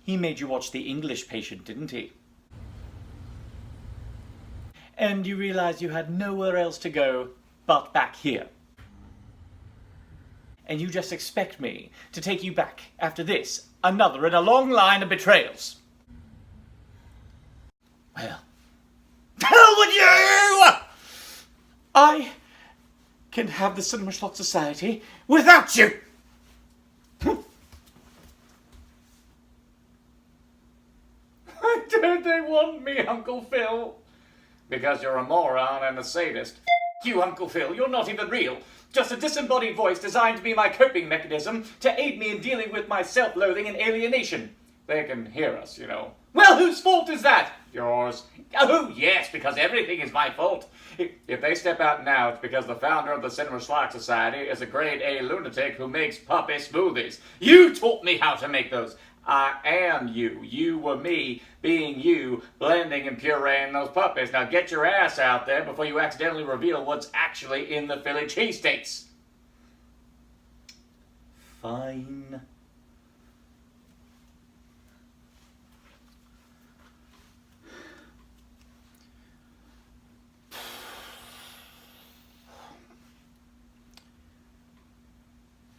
He made you watch The English Patient, didn't he? And you realized you had nowhere else to go but back here. And you just expect me to take you back after this, another in a long line of betrayals. Well, hell with you! I can have the Cinema Schlock Society without you! Why don't they want me, Uncle Phil? Because you're a moron and a sadist. You, Uncle Phil, you're not even real. Just a disembodied voice designed to be my coping mechanism to aid me in dealing with my self-loathing and alienation. They can hear us, you know. Well, whose fault is that? Yours. Oh, yes, because everything is my fault. If they step out now, it's because the founder of the Cinema Schlock Society is a grade A lunatic who makes puppy smoothies. You taught me how to make those. I am you. You were me being you, blending and pureeing those puppies. Now get your ass out there before you accidentally reveal what's actually in the Philly cheesesteaks. Fine.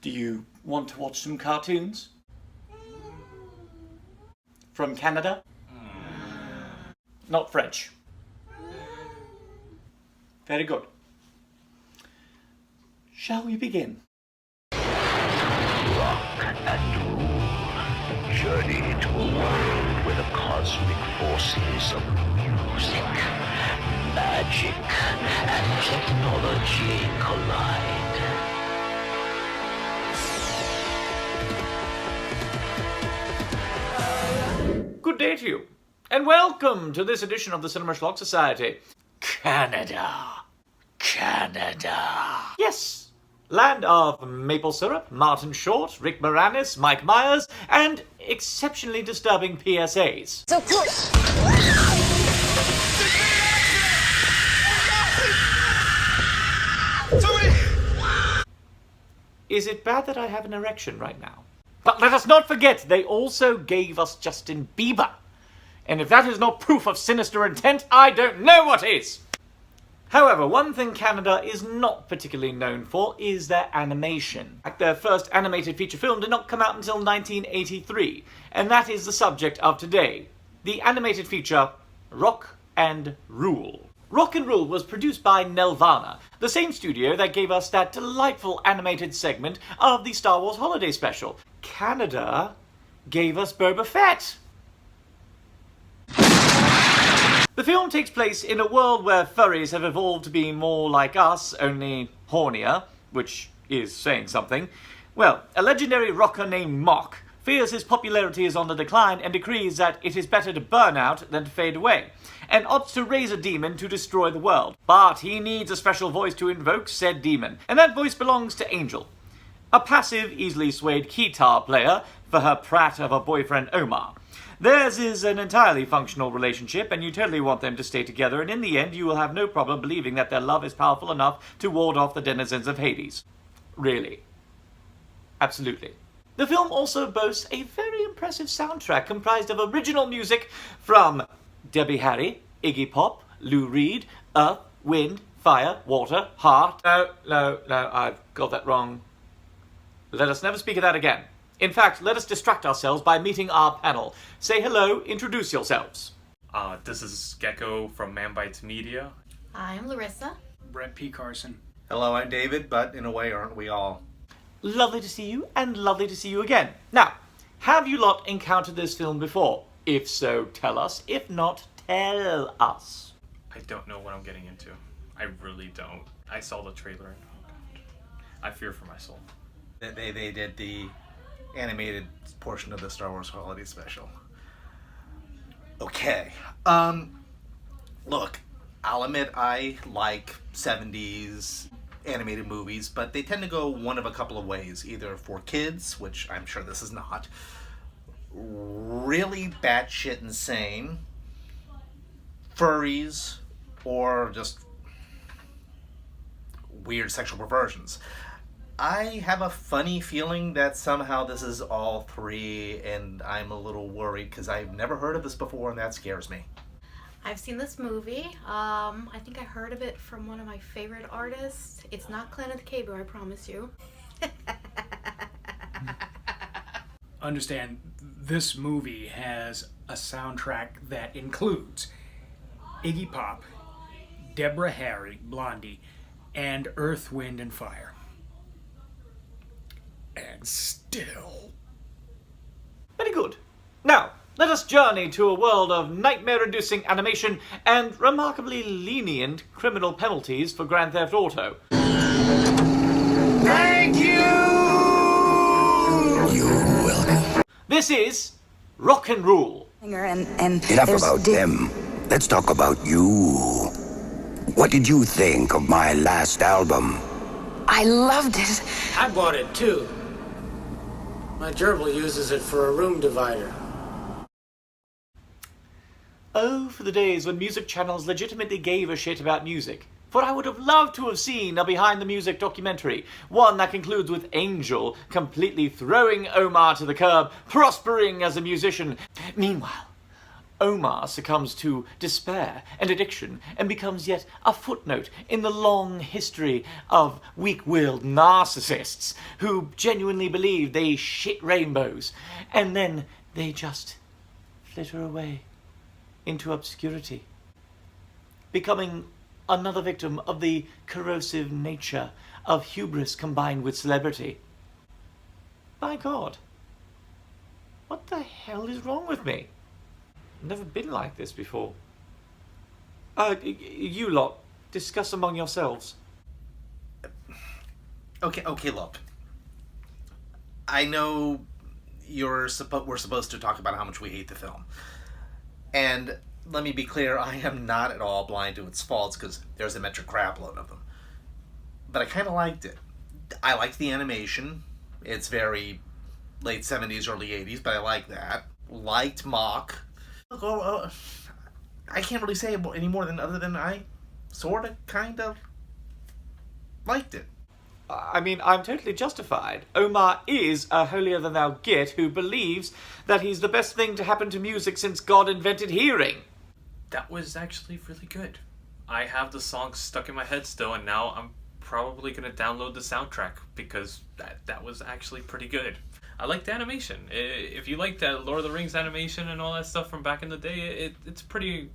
Do you want to watch some cartoons? From Canada? Not French. Very good. Shall we begin? Rock and roll. Journey into a world where the cosmic forces of music, magic, and technology collide. Good day to you, and welcome to this edition of the Cinema Schlock Society. Canada. Canada. Yes, land of maple syrup, Martin Short, Rick Moranis, Mike Myers, and exceptionally disturbing PSAs. So cool. Is it bad that I have an erection right now? But let us not forget, they also gave us Justin Bieber. And if that is not proof of sinister intent, I don't know what is! However, one thing Canada is not particularly known for is their animation. Their first animated feature film did not come out until 1983, and that is the subject of today. The animated feature, Rock and Rule. Rock and Rule was produced by Nelvana, the same studio that gave us that delightful animated segment of the Star Wars Holiday Special. Canada gave us Boba Fett. The film takes place in a world where furries have evolved to be more like us, only hornier, which is saying something. Well, a legendary rocker named Mock fears his popularity is on the decline and decrees that it is better to burn out than to fade away, and opts to raise a demon to destroy the world. But he needs a special voice to invoke said demon, and that voice belongs to Angel, a passive, easily swayed guitar player for her prat of a boyfriend Omar. Theirs is an entirely functional relationship, and you totally want them to stay together, and in the end you will have no problem believing that their love is powerful enough to ward off the denizens of Hades. Really. Absolutely. The film also boasts a very impressive soundtrack comprised of original music from Debbie Harry, Iggy Pop, Lou Reed, Earth, Wind, Fire, Water, Heart... No, I've got that wrong. Let us never speak of that again. In fact, let us distract ourselves by meeting our panel. Say hello, introduce yourselves. This is Gecko from Man Bites Media. I'm Larissa. Brett P. Carson. Hello, I'm David, but in a way, aren't we all? Lovely to see you, and lovely to see you again. Now, have you lot encountered this film before? If so, tell us. If not, tell us. I don't know what I'm getting into. I really don't. I saw the trailer and oh god. I fear for my soul. They did the animated portion of the Star Wars Holiday Special. Okay. Look, I'll admit I like 70s animated movies, but they tend to go one of a couple of ways. Either for kids, which I'm sure this is not, really batshit insane, furries, or just weird sexual perversions. I have a funny feeling that somehow this is all three, and I'm a little worried because I've never heard of this before, and that scares me. I've seen this movie. I think I heard of it from one of my favorite artists. It's not Kenneth Cable, I promise you. Understand, this movie has a soundtrack that includes Iggy Pop, Deborah Harry, Blondie, and Earth, Wind, and Fire. And still... Very good. Now, let us journey to a world of nightmare-inducing animation and remarkably lenient criminal penalties for Grand Theft Auto. Thank you! You're welcome. This is Rock and Rule. And Enough about them. Let's talk about you. What did you think of my last album? I loved it. I bought it too. My gerbil uses it for a room divider. Oh, for the days when music channels legitimately gave a shit about music. For I would have loved to have seen a behind-the-music documentary, one that concludes with Angel completely throwing Omar to the curb, prospering as a musician. Meanwhile, Omar succumbs to despair and addiction and becomes yet a footnote in the long history of weak-willed narcissists who genuinely believe they shit rainbows, and then they just flitter away into obscurity, becoming another victim of the corrosive nature of hubris combined with celebrity. My God, what the hell is wrong with me? I've never been like this before. You lot, discuss among yourselves. Okay, look. I know we're supposed to talk about how much we hate the film. And let me be clear, I am not at all blind to its faults, because there's a metric crapload of them. But I kind of liked it. I liked the animation. It's very late 70s, early 80s, but I like that. Liked Mock. I can't really say any more other than I sort of, kind of liked it. I mean, I'm totally justified. Omar is a holier-than-thou git who believes that he's the best thing to happen to music since God invented hearing. That was actually really good. I have the song stuck in my head still, and now I'm probably going to download the soundtrack because that was actually pretty good. I like the animation. If you like that Lord of the Rings animation and all that stuff from back in the day, it's pretty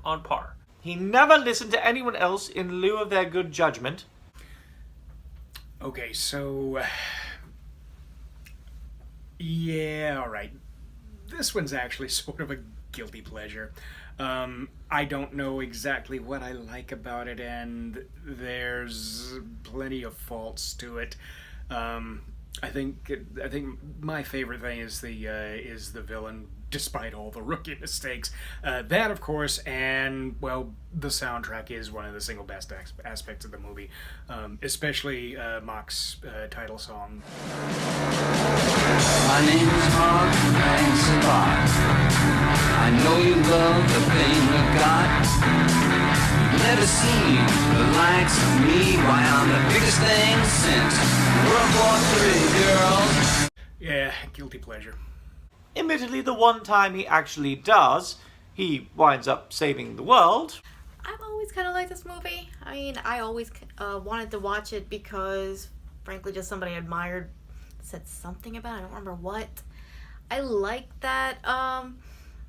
on par. He never listened to anyone else in lieu of their good judgment. Okay, so... yeah, alright. This one's actually sort of a guilty pleasure. I don't know exactly what I like about it, and there's plenty of faults to it. I think my favorite thing is the villain, despite all the rookie mistakes. That, of course, and, well, the soundtrack is one of the single best aspects of the movie, especially Mock's title song. My name is Mark, thanks a lot. I know you love the pain we've got. Never seen the likes of me, why I'm the biggest thing since World War III, girls. Yeah, guilty pleasure. Admittedly, the one time he actually does, he winds up saving the world. I've always kind of liked this movie. I mean, I always wanted to watch it because, frankly, just somebody I admired said something about it. I don't remember what. I like that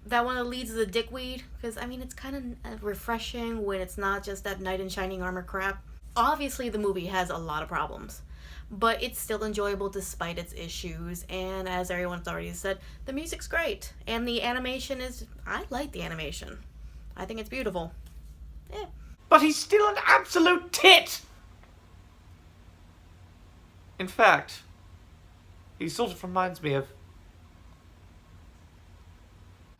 that one of the leads is a dickweed, because, I mean, it's kind of refreshing when it's not just that knight in shining armor crap. Obviously, the movie has a lot of problems, but it's still enjoyable despite its issues, and as everyone's already said, the music's great, and the animation is... I like the animation. I think it's beautiful. Yeah. But he's still an absolute tit! In fact, he sort of reminds me of...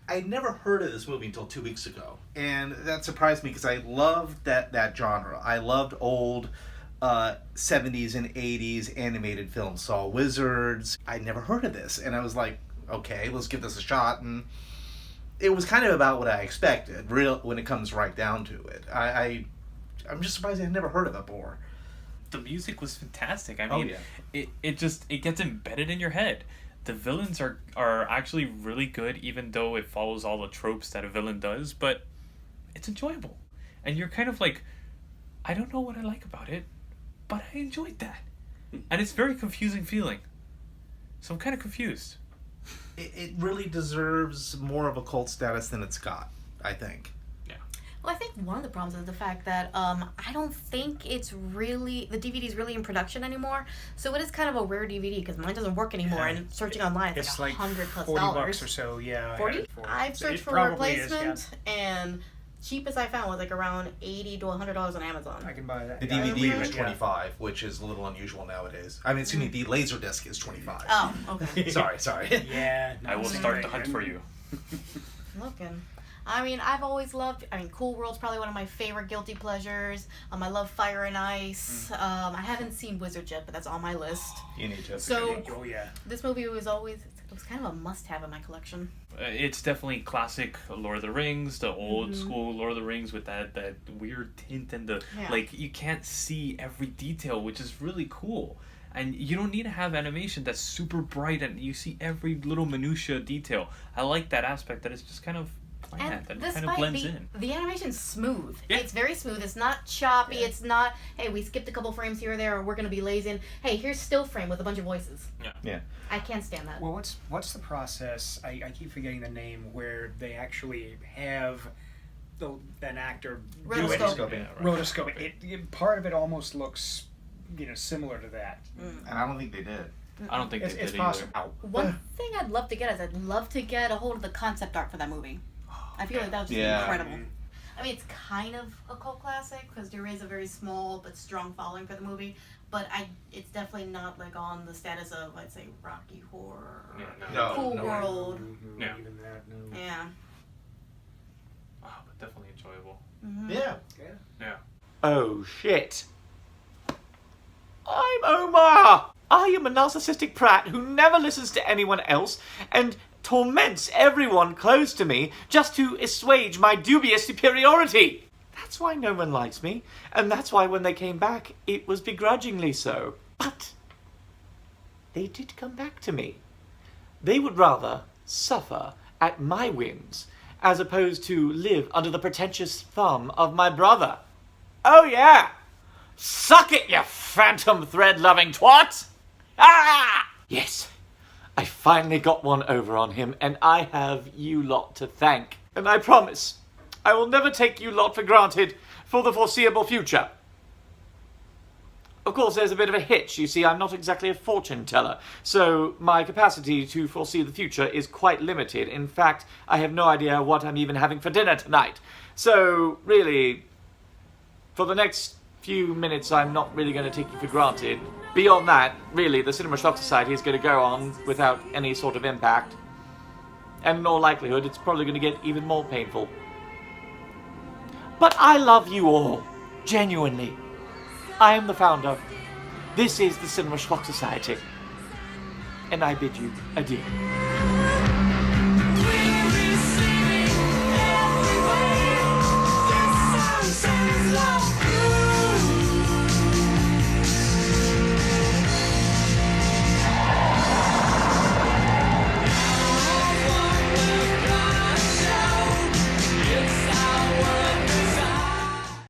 I'd never heard of this movie until 2 weeks ago, and that surprised me because I loved that genre. I loved old 70s and 80s animated films. Saw Wizards. I'd never heard of this, and I was like, okay, let's give this a shot, and it was kind of about what I expected, real when it comes right down to it. I'm just surprised I'd never heard of it before. the music was fantastic. I Oh, mean, yeah. it gets embedded in your head. The villains are actually really good, even though it follows all the tropes that a villain does, but it's enjoyable. And you're kind of like, I don't know what I like about it, but I enjoyed that. And it's very confusing feeling. So I'm kind of confused. It really deserves more of a cult status than it's got, I think. Well, I think one of the problems is the fact that I don't think it's really, the DVD is really in production anymore. So it is kind of a rare DVD because mine doesn't work anymore. And searching online, it's like $100+ $40 or so. Yeah, 40? I've searched for a replacement, and cheapest I found was like around $80 to $100 on Amazon. I can buy that. The DVD was $25, which is a little unusual nowadays. I mean, excuse me, the Laserdisc is $25. Oh, okay. sorry. Yeah. I will start the hunt for you. Looking. I mean, I've always loved, Cool World's probably one of my favorite guilty pleasures. I love Fire and Ice. I haven't seen Wizard yet, but that's on my list. You need to. So, Oh, yeah. this movie was always, it was kind of a must-have in my collection. It's definitely classic Lord of the Rings, the old school Lord of the Rings with that weird tint and like, you can't see every detail, which is really cool. And you don't need to have animation that's super bright and you see every little minutia detail. I like that aspect that it's just kind of And that this kind of blends in. The animation's smooth. Yeah. It's very smooth. It's not choppy. It's not, hey, we skipped a couple frames here or there, or we're going to be lazy. And, hey, here's still frame with a bunch of voices. Yeah. I can't stand that. Well, what's the process? I keep forgetting the name where they actually have an actor do it. Rotoscoping. Rotoscoping. Part of it almost looks, similar to that. And I don't think they did. I don't think It's they did possible. either. One thing I'd love to get is I'd love to get a hold of the concept art for that movie. I feel like that would just be incredible. I mean, it's kind of a cult classic because there is a very small but strong following for the movie, but it's definitely not like on the status of, let's say, Rocky Horror or Cool World. Yeah. Even that, no. Yeah. Oh, but definitely enjoyable. Yeah. Yeah. Oh shit. I'm Omar! I am a narcissistic prat who never listens to anyone else and torments everyone close to me just to assuage my dubious superiority. That's why no one likes me, and that's why when they came back, it was begrudgingly so. But they did come back to me. They would rather suffer at my whims as opposed to live under the pretentious thumb of my brother. Oh yeah! Suck it, you phantom thread-loving twat! Ah! Yes, I finally got one over on him, and I have you lot to thank. And I promise, I will never take you lot for granted for the foreseeable future. Of course, there's a bit of a hitch. You see, I'm not exactly a fortune teller, so my capacity to foresee the future is quite limited. In fact, I have no idea what I'm even having for dinner tonight. So, really, for the next few minutes, I'm not really going to take you for granted. Beyond that, really, the Cinema Schlock Society is going to go on without any sort of impact. And in all likelihood, it's probably going to get even more painful. But I love you all, genuinely. I am the founder. This is the Cinema Schlock Society. And I bid you adieu.